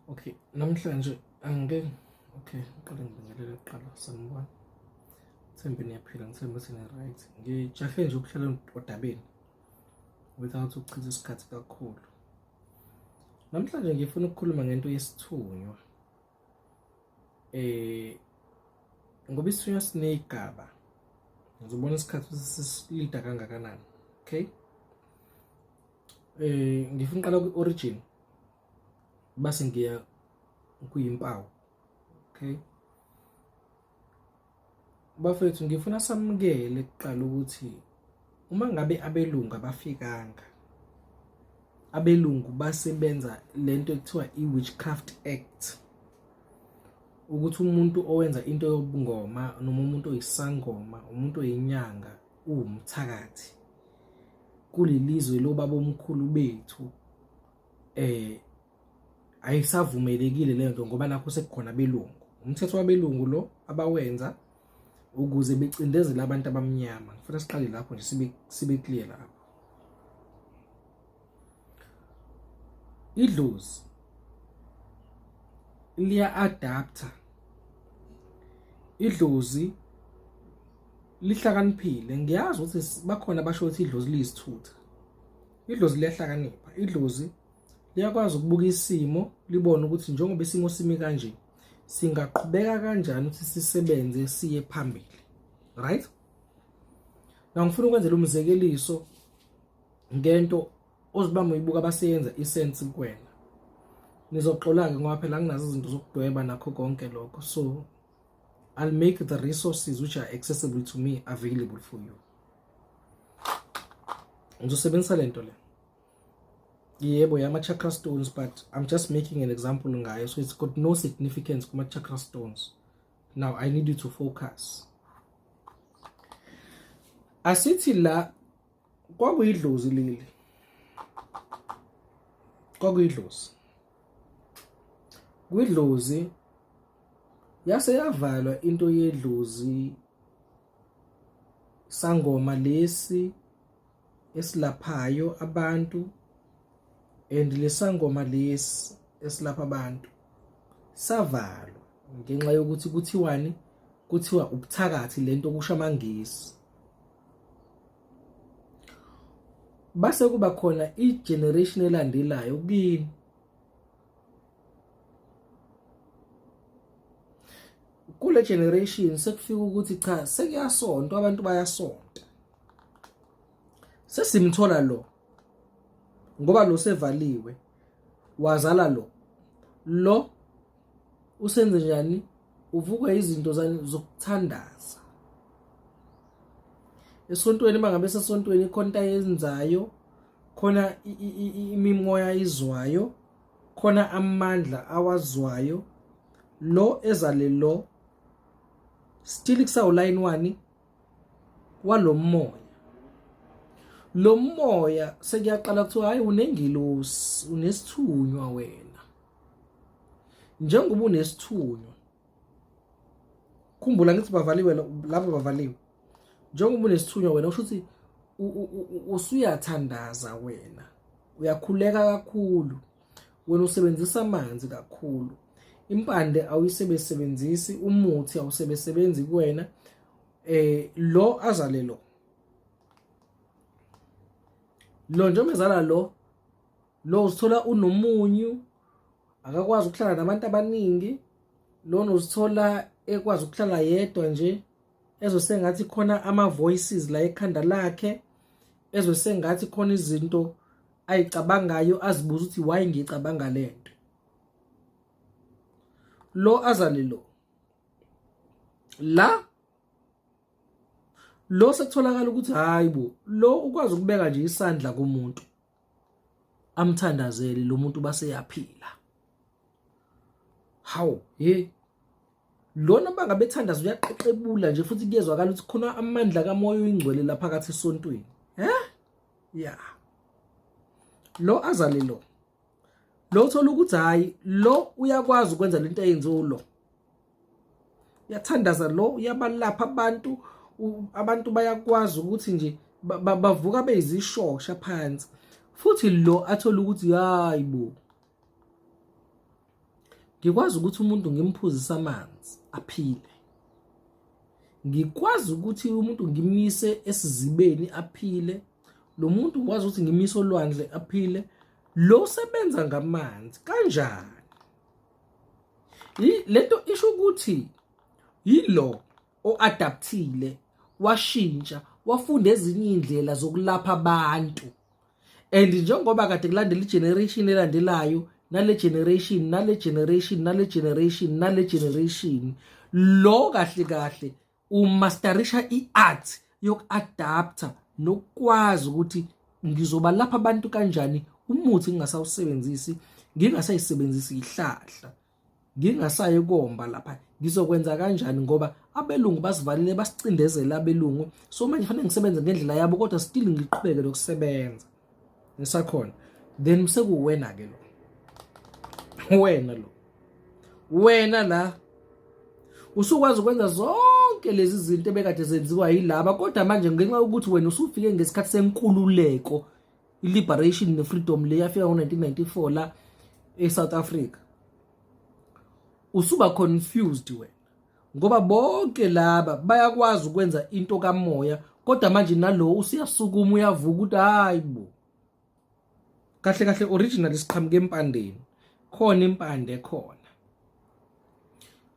Okay, namhlanje okay, uqale ngibingelele kuqala sanibona. Thembe niyaphila, ngithemba ukuthi ni-right. Ngijahe nje ukuhlala odabeni without ukuchitha isikhathi kakhulu. Namhlanje ngifuna ukukhuluma ngento yesithunywa. Ngoba isithunywa sineyigaba. Ngizobona isikhathi ukuthi sisilida kangakanani. Okay? Ngifuna uqala ku-origin. Base ngiya kuyimpawu. Okay? Bafethu ngifuna samukele kuqala ukuthi uma ngabe abelungu abafikanga, abelungu basebenza lento ekuthiwa i-Witchcraft Act, ukuthi umuntu owenza into yobungoma noma umuntu oyisangoma, umuntu oyinyanga, uwumthakathi kulelizwe lobaba omkhulu bethu, ayisavumelekile lento ngoba nakho sekukhona abelungu. Umthetho wabelungu lo abawenza ukuze becindezele abantu abamnyama. Ngifuna siqale lapho nje sibe clear lapho. Idlozi liya adapter. Idlozi lihlakaniphile. Ngiyazi ukuthi bakhona basho ukuthi idlozi liyisithutha. Idlozi liyahlakanipha. Idlozi liyakwazi ukubuka isimo, libone ukuthi njengoba isimo simi kanje, singaqhubeka kanjani ukuthi sisebenze siye phambili. Right? Na ngifuna ukwenzela umzekeliso ngento ozibamba uyibuka abaseyenza isense kuwena. Nizoxola ke ngoba phela nginazo izinto zokudweba nakho konke lokho. So I'll make the resources which are accessible to me available for you. Ngizosebenzisa lento le. Yebo, yama chakra stones, but I'm just making an example ngayo, so it's got no significance kuma chakra stones. Now I need you to focus. Asithi la kwakuyidlozi leli. Kwakuyidlozi. Kwidlozi yase yavalwa into yedlozi sangoma lesi esilaphayo abantu, and lesangoma lesi esilapha abantu savalwa ngenxa yokuthi kuthiwani, kuthiwa ubuthakathi lento kusho amangisi. Base kuba khona i-generation elandelayo kini kule generation sekufika ukuthi cha sekuyasonto, abantu bayasonta. Sesimthola lo ngoba lo sevaliwe, wazala lo usenze njani, uvuka izinto zokuthandaza. Esontweni bangabe sesontweni khona yenzayo, khona imimoya izwayo, khona amandla awazwayo. Lo ezale lo still kusawu line 1 walo moya. Lo moya sekuyaqala kuthiwa hayi unengilosi, unesithunywa wena. Njengoba unesithunywa, khumbula ngithi bavaliwe labo bavaliwe. Njengoba unesithunywa wena usho ukuthi usuyathandaza wena, uyakhuleka kakhulu, wena usebenzisa amanzi kakhulu, impande awuyisebenzisi, umuthi awusebenzi kuwena. Lo azale lo njengoba ezala lo uzithola unomunyu, akakwazi ukuhlala nabantu abaningi. Lo uzithola ekwazi ukuhlala yedwa nje, ezosengathi khona ama voices la ekhanda lakhe, ezosengathi khona izinto ayicabangayo, azibuza ukuthi why ngicabanga lento. Lo azale lo sekutholakala ukuthi hayibo lo ukwazi ukubeka nje isandla kumuntu amthandazele, lo muntu base yaphila. Hawu lona bangabe thandaza uyaqeqebula nje, futhi kuyezwakala ukuthi khona amandla kamoya oyingcwele lapha phakathi esontweni. Yeah. Lo azale lo uthola ukuthi hayi lo uyakwazi ukwenza lento eyenziwe lo. Uyathandaza lo, uyabalapha abantu bayakwazi ukuthi nje bavuka beyizishosha phansi. Futhi lo athola ukuthi hayibo ngikwazi ukuthi umuntu ngimphuzise amanzi aphile, ngikwazi ukuthi umuntu ngimise esizibeni aphile, lo muntu ngikwazi ukuthi ngimise olwandle aphile, lo usebenza ngamanzi kanjani? Lento isho ukuthi yilo oadaptile, washintsha, wafunda ezinye indlela zokulapha abantu. And njengoba kade kulandela igeneration elandelayo, nale generation lo kahle umasterisha iart yokuadapta nokwazi ukuthi ngizoba lapha abantu kanjani. Umuthi ngingasawusebenzisi, ngingasayisebenzisi ihlahla, ngingasaye komba lapha, ngizokwenza kanjani ngoba abelungu basivalile, basicindezela abelungu. So manje kufanele ngisebenze ngendlela yabo, kodwa still ngiqhubeke nokusebenza nisakhona. Then sekuwena ke lo, wena la usukwazi ukwenza zonke lezi zinto ebekade zenziwa yilaba, kodwa manje ngenxa yokuthi wena usufike ngesikhathi senkululeko, i-liberation ne-freedom le yafika ngo-1994 la e-South Africa, usuba confused wena ngoba bonke laba bayakwazi ukwenza into kamoya, kodwa manje nalo usiyasukuma uyavuka ukuthi hayi bo, kahle original isiqhamuke empandeni, khona impande khona.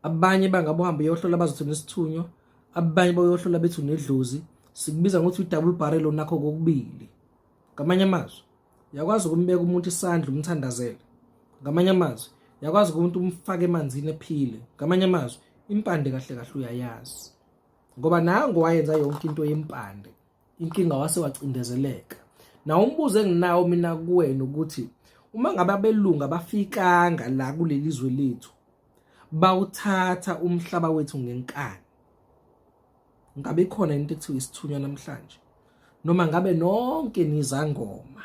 Abanye bangabohamba yohlola bazothola isithunywa, abanye bayohlola bethu nedlozi, sikubiza ngokuthi i-double barrel nakho kokubili. Ngamanye amazwi yakwazi ukumbeka umuntu isandla umthandazele, ngamanye amazwi yakwazi umuntu umfake emanzini ephile, ngamanye amazwi impande kahle uyayazi ngoba nango wayenza yonke into yempande, inkinga wase wacindezeleka. Na umbuzo enginawo mina kuwena ukuthi uma ngabe abelunga bafikanga la kuleli zwe lethu bawuthatha umhlaba wethu ngenkani, ngabe khona into ekuthiwa isithunywa namhlanje? Noma ngabe nonke nizangoma,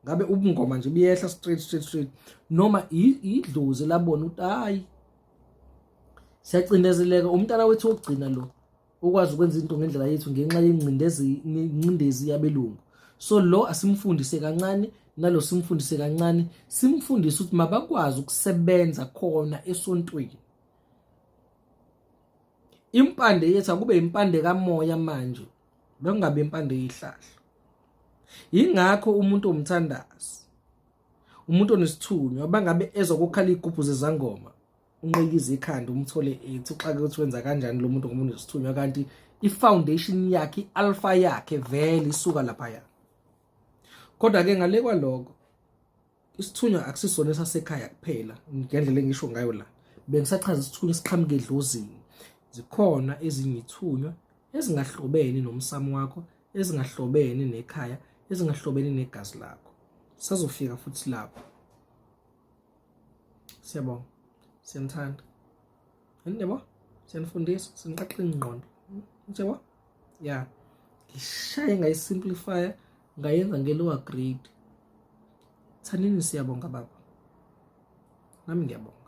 ngabe ubungoma nje biyehla straight, noma idlozi labona ukuthi hayi siyacindezeleka, umntana wethu wokugcina lo ukwazi ukwenza into ngendlela yethu ngenxa yengcindezi yabelungu. So lo asimfundise kancane, nalo simfundise kancane, simfundise ukuthi mabakwazi ukusebenza khona esontweni. Impande yethu akube impande kamoya manje, bekungabe impande yihlahla. Ingakho umuntu omthandazi, umuntu onesithunywa bangabe ezokukhala igubhu zezangoma, unqekiza ikhanda umthole ethi uxake ukuthi wenza kanjani lo muntu ngomuntu onesithunywa, kanti i-foundation yakhe, i-alpha yakhe vele isuka lapha. Kodwa ke ngale kwaloko isithunywa akusisona sasekhaya kuphela, ngendlela engisho ngayo la bengisachaza isithunywa esiqhamuke edlozini. Zikhona ezinye ithunywa ezingahlobene nomsamo wakho, ezingahlobene nekhaya, ezingahlobene negazi lakho. Sazofika futhi lapho. Siyabonga, siyanithanda, yebo, siyanifundisa, siniqaqe ingqondo, yebo, ya ngishaye ngayisimplifya, ngayenza nge-lower grade. Thanini, siyabonga baba, nami ngiyabonga.